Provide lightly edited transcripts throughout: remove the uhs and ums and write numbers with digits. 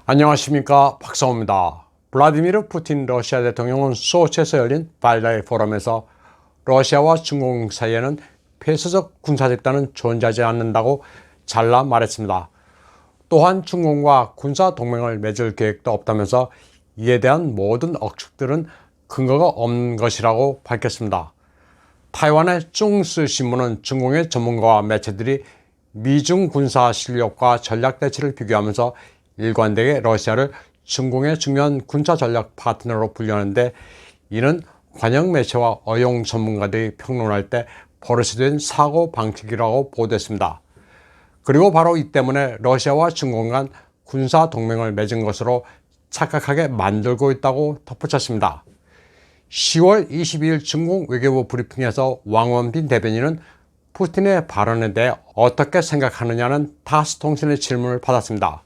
안녕하십니까, 박사호입니다. 블라디미르 푸틴 러시아 대통령은 소치에서 열린 발다이 포럼에서 러시아와 중국 사이에는 폐쇄적 군사집단은 존재하지 않는다고 잘라 말했습니다. 또한 중국과 군사 동맹을 맺을 계획도 없다면서 이에 대한 모든 억측들은 근거가 없는 것이라고 밝혔습니다. 타이완의 중스 신문은 중국의 전문가와 매체들이 미중 군사 실력과 전략 대치를 비교하면서 일관되게 러시아를 중국의 중요한 군사 전략 파트너로 분류하는데, 이는 관영 매체와 어용 전문가들이 평론할 때 버릇이 된 사고 방식이라고 보도했습니다. 그리고 바로 이 때문에 러시아와 중국 간 군사 동맹을 맺은 것으로 착각하게 만들고 있다고 덧붙였습니다. 10월 22일 중국 외교부 브리핑에서 왕원빈 대변인은 푸틴의 발언에 대해 어떻게 생각하느냐는 타스 통신의 질문을 받았습니다.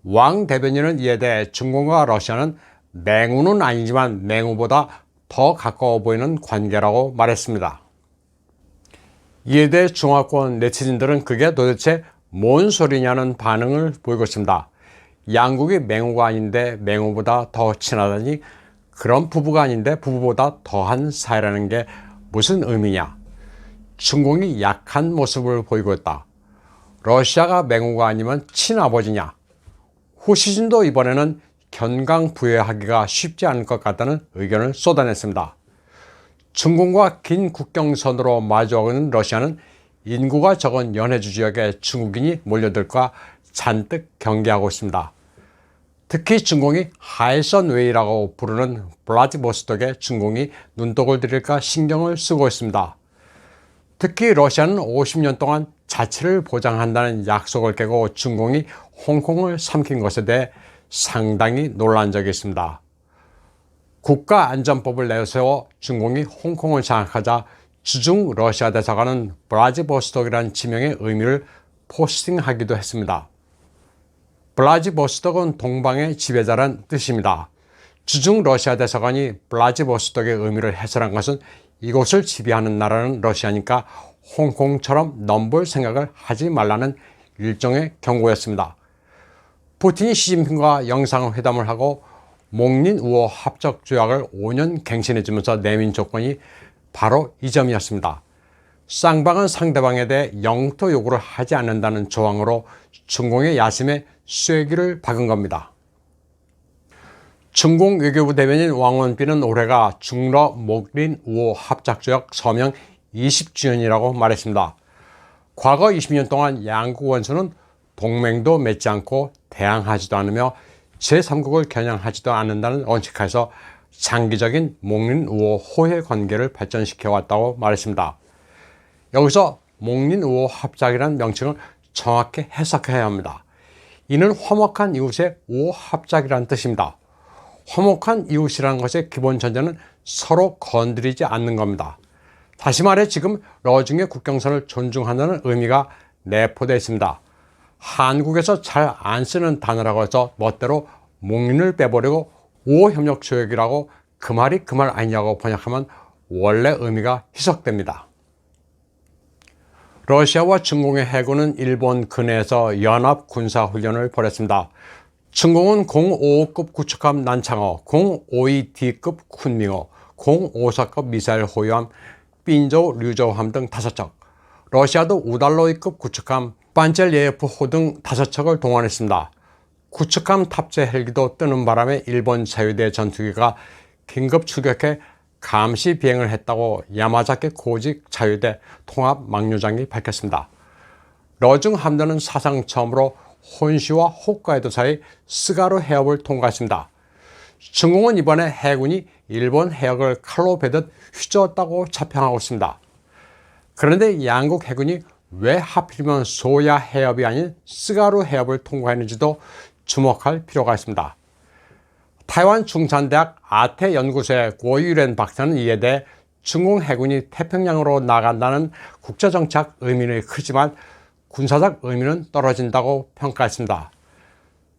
왕 대변인은 이에 대해 중국과 러시아는 맹우는 아니지만 맹우보다 더 가까워 보이는 관계라고 말했습니다. 이에 대해 중화권 네티즌들은 그게 도대체 뭔 소리냐는 반응을 보이고 있습니다. 양국이 맹우가 아닌데 맹우보다 더 친하다니, 그런 부부가 아닌데 부부보다 더한 사이라는 게 무슨 의미냐. 중국이 약한 모습을 보이고 있다. 러시아가 맹우가 아니면 친아버지냐. 후시진도 이번에는 견강부회하기가 쉽지 않을 것 같다는 의견을 쏟아냈습니다. 중국과 긴 국경선으로 마주하고 있는 러시아는 인구가 적은 연해주 지역에 중국인이 몰려들까 잔뜩 경계하고 있습니다. 특히 중국이 하이선웨이라고 부르는 블라디보스톡에 중국이 눈독을 들일까 신경을 쓰고 있습니다. 특히 러시아는 50년 동안 자치를 보장한다는 약속을 깨고 중국이 홍콩을 삼킨 것에 대해 상당히 놀란 적이 있습니다. 국가안전법을 내세워 중국이 홍콩을 장악하자 주중 러시아 대사관은 블라디보스톡이라는 지명의 의미를 포스팅하기도 했습니다. 블라디보스톡은 동방의 지배자란 뜻입니다. 주중 러시아 대사관이 블라디보스톡의 의미를 해설한 것은 이곳을 지배하는 나라는 러시아니까 홍콩처럼 넘볼 생각을 하지 말라는 일종의 경고였습니다. 푸틴이 시진핑과 영상회담을 하고 목린-우호 합작 조약을 5년 갱신해주면서 내민 조건이 바로 이 점이었습니다. 쌍방은 상대방에 대해 영토 요구를 하지 않는다는 조항으로 중공의 야심에 쐐기를 박은 겁니다. 중공 외교부 대변인 왕원빈은 올해가 중러 목린-우호 합작조약 서명 20주년이라고 말했습니다. 과거 20년 동안 양국 원수는 동맹도 맺지 않고 대항하지도 않으며 제3국을 겨냥하지도 않는다는 원칙하에서 장기적인 목린-우호 호혜 관계를 발전시켜 왔다고 말했습니다. 여기서 목린-우호 합작이라는 명칭을 정확히 해석해야 합니다. 이는 화목한 이웃의 우호 합작이라는 뜻입니다. 화목한 이웃이라는 것의 기본 전제는 서로 건드리지 않는 겁니다. 다시 말해 지금 러중의 국경선을 존중한다는 의미가 내포되어 있습니다. 한국에서 잘 안 쓰는 단어라고 해서 멋대로 목린을 빼버리고 우호협력조약이라고 그 말이 그 말 아니냐고 번역하면 원래 의미가 희석됩니다. 러시아와 중국의 해군은 일본 근해에서 연합 군사훈련을 벌였습니다. 중국은 055급 구축함 난창어, 052D급 쿤밍어, 054급 미사일 호위함 삔저우 류저우함 등 5척, 러시아도 우달로이급 구축함 반젤예프호 등 5척을 동원했습니다. 구축함 탑재 헬기도 뜨는 바람에 일본 자유대 전투기가 긴급 출격해 감시 비행을 했다고 야마자키 고직 자유대 통합 막류장이 밝혔습니다. 러중 함대는 사상 처음으로 혼시와 홋카이도 사이 스가루 해협을 통과했습니다. 중국은 이번에 해군이 일본 해역을 칼로 베듯 휘저었다고 자평하고 있습니다. 그런데 양국 해군이 왜 하필이면 소야 해협이 아닌 스가루 해협을 통과했는지도 주목할 필요가 있습니다. 타이완 중산대학 아태 연구소의 고유렌 박사는 이에 대해 중국 해군이 태평양으로 나간다는 국제정치학 의미는 크지만 군사적 의미는 떨어진다고 평가했습니다.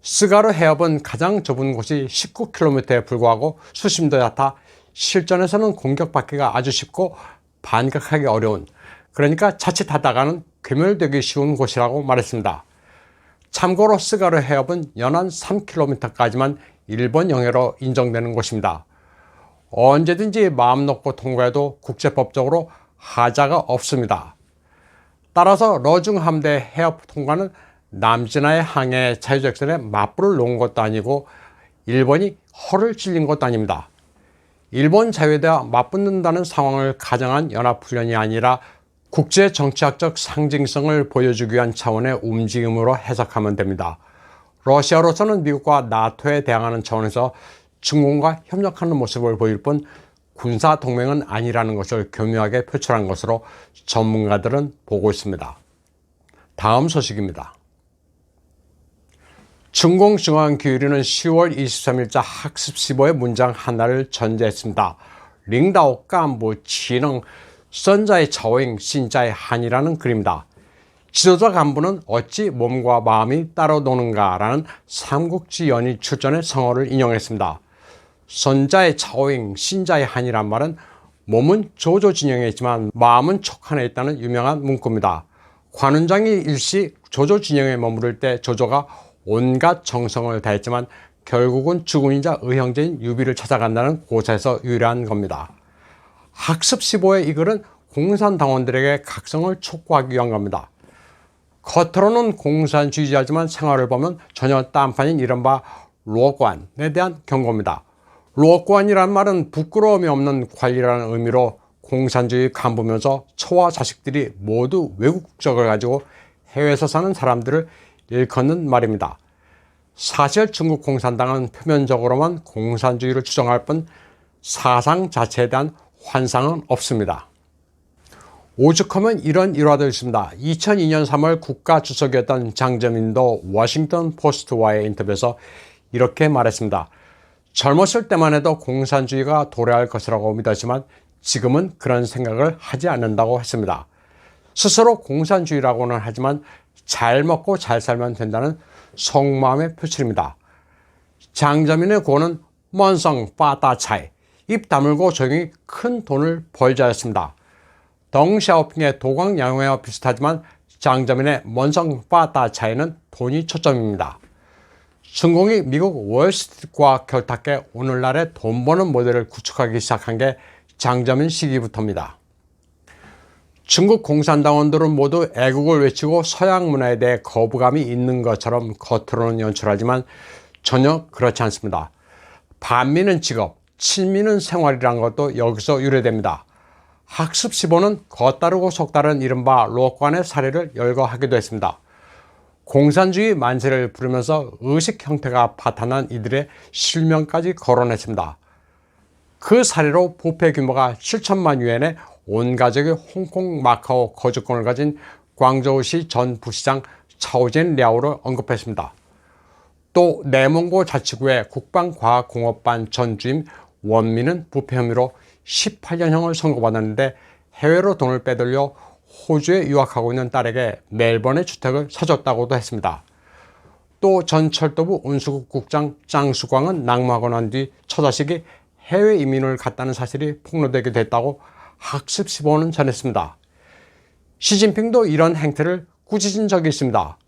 스가루 해협은 가장 좁은 곳이 19km에 불과하고 수심도 얕아 실전에서는 공격받기가 아주 쉽고 반격하기 어려운, 그러니까 자칫하다가는 괴멸되기 쉬운 곳이라고 말했습니다. 참고로 스가르 해협은 연안 3km까지만 일본 영해로 인정되는 곳입니다. 언제든지 마음 놓고 통과해도 국제법적으로 하자가 없습니다. 따라서 러중 함대 해협 통과는 남진하의 항해 자유작전에 맞불을 놓은 것도 아니고 일본이 허를 찔린 것도 아닙니다. 일본 자유에 대해 맞붙는다는 상황을 가정한 연합훈련이 아니라 국제 정치학적 상징성을 보여주기 위한 차원의 움직임으로 해석하면 됩니다. 러시아로서는 미국과 나토에 대항하는 차원에서 중공과 협력하는 모습을 보일 뿐 군사 동맹은 아니라는 것을 교묘하게 표출한 것으로 전문가들은 보고 있습니다. 다음 소식입니다. 중공중앙기율위는 10월 23일자 학습15의 문장 하나를 전제했습니다. 링다오 깐부 지능 선자의 차오잉 신자의 한이라는 글입니다. 지도자 간부는 어찌 몸과 마음이 따로 노는가 라는 삼국지 연의 출전의 성어를 인용했습니다. 선자의 차오잉 신자의 한이란 말은 몸은 조조 진영에 있지만 마음은 촉한에 있다는 유명한 문구입니다. 관운장이 일시 조조 진영에 머무를 때 조조가 온갖 정성을 다했지만 결국은 주군이자 의형제인 유비를 찾아간다는 고사에서 유래한 겁니다. 학습 15의 이 글은 공산당원들에게 각성을 촉구하기 위한 겁니다. 겉으로는 공산주의자지만 생활을 보면 전혀 딴판인 이른바 루어관에 대한 경고입니다. 루어관이란 말은 부끄러움이 없는 관리라는 의미로 공산주의 간부면서 처와 자식들이 모두 외국 국적을 가지고 해외에서 사는 사람들을 일컫는 말입니다. 사실 중국 공산당은 표면적으로만 공산주의를 주장할 뿐 사상 자체에 대한 환상은 없습니다. 오죽하면 이런 일화도 있습니다. 2002년 3월 국가주석이었던 장저민도 워싱턴 포스트와의 인터뷰에서 이렇게 말했습니다. 젊었을 때만 해도 공산주의가 도래할 것이라고 믿었지만 지금은 그런 생각을 하지 않는다고 했습니다. 스스로 공산주의라고는 하지만 잘 먹고 잘 살면 된다는 속마음의 표출입니다. 장저민의 고는 먼성 빠따차이, 입 다물고 조용히 큰 돈을 벌자였습니다. 덩샤오핑의 도광양회와 비슷하지만 장저민의 먼성 빠따차이는 돈이 초점입니다. 중공이 미국 월스트리트와 결탁해 오늘날의 돈 버는 모델을 구축하기 시작한 게 장저민 시기부터입니다. 중국 공산당원들은 모두 애국을 외치고 서양 문화에 대해 거부감이 있는 것처럼 겉으로는 연출하지만 전혀 그렇지 않습니다. 반미는 직업, 친미는 생활이란 것도 여기서 유래됩니다. 학습 15는 겉다르고 속다른 이른바 로관의 사례를 열거하기도 했습니다. 공산주의 만세를 부르면서 의식 형태가 파탄난 이들의 실명까지 거론했습니다. 그 사례로 부패 규모가 7천만 유엔에 온 가족이 홍콩, 마카오 거주권을 가진 광저우시 전 부시장 차오젠 랴오를 언급했습니다. 또 내몽고 자치구의 국방과학공업반 전 주임 원민은 부패 혐의로 18년형을 선고받았는데 해외로 돈을 빼돌려 호주에 유학하고 있는 딸에게 멜번의 주택을 사줬다고도 했습니다. 또 전 철도부 운수국 국장 짱수광은 낙마하고 난 뒤 처자식이 해외 이민을 갔다는 사실이 폭로되기도 했다고 학습 15는 전했습니다. 시진핑도 이런 행태를 꾸짖은 적이 있습니다.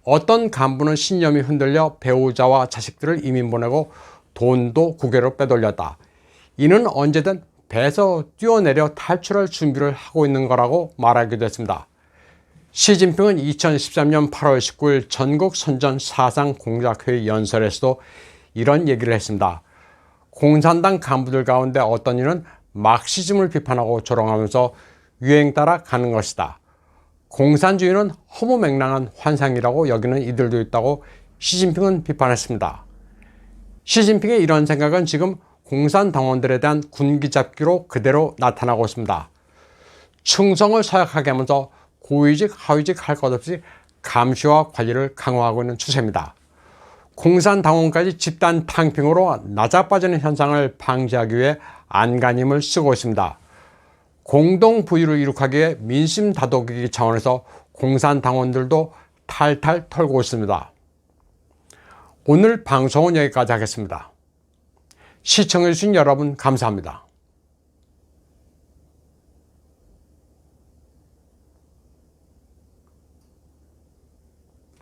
어떤 간부는 신념이 흔들려 배우자와 자식들을 이민 보내고 돈도 국외로 빼돌렸다. 이는 언제든 배에서 뛰어내려 탈출할 준비를 하고 있는 거라고 말하기도 했습니다. 시진핑은 2013년 8월 19일 전국 선전 사상 공작회의 연설에서도 이런 얘기를 했습니다. 공산당 간부들 가운데 어떤 이는 막시즘을 비판하고 조롱하면서 유행 따라 가는 것이다. 공산주의는 허무맹랑한 환상이라고 여기는 이들도 있다고 시진핑은 비판했습니다. 시진핑의 이런 생각은 지금 공산당원들에 대한 군기잡기로 그대로 나타나고 있습니다. 충성을 서약하게 하면서 고위직, 하위직 할 것 없이 감시와 관리를 강화하고 있는 추세입니다. 공산당원까지 집단 탕핑으로 나자빠지는 현상을 방지하기 위해 안간힘을 쓰고 있습니다. 공동부유를 이룩하기 위해 민심 다독이기 차원에서 공산당원들도 탈탈 털고 있습니다. 오늘 방송은 여기까지 하겠습니다. 시청해주신 여러분 감사합니다.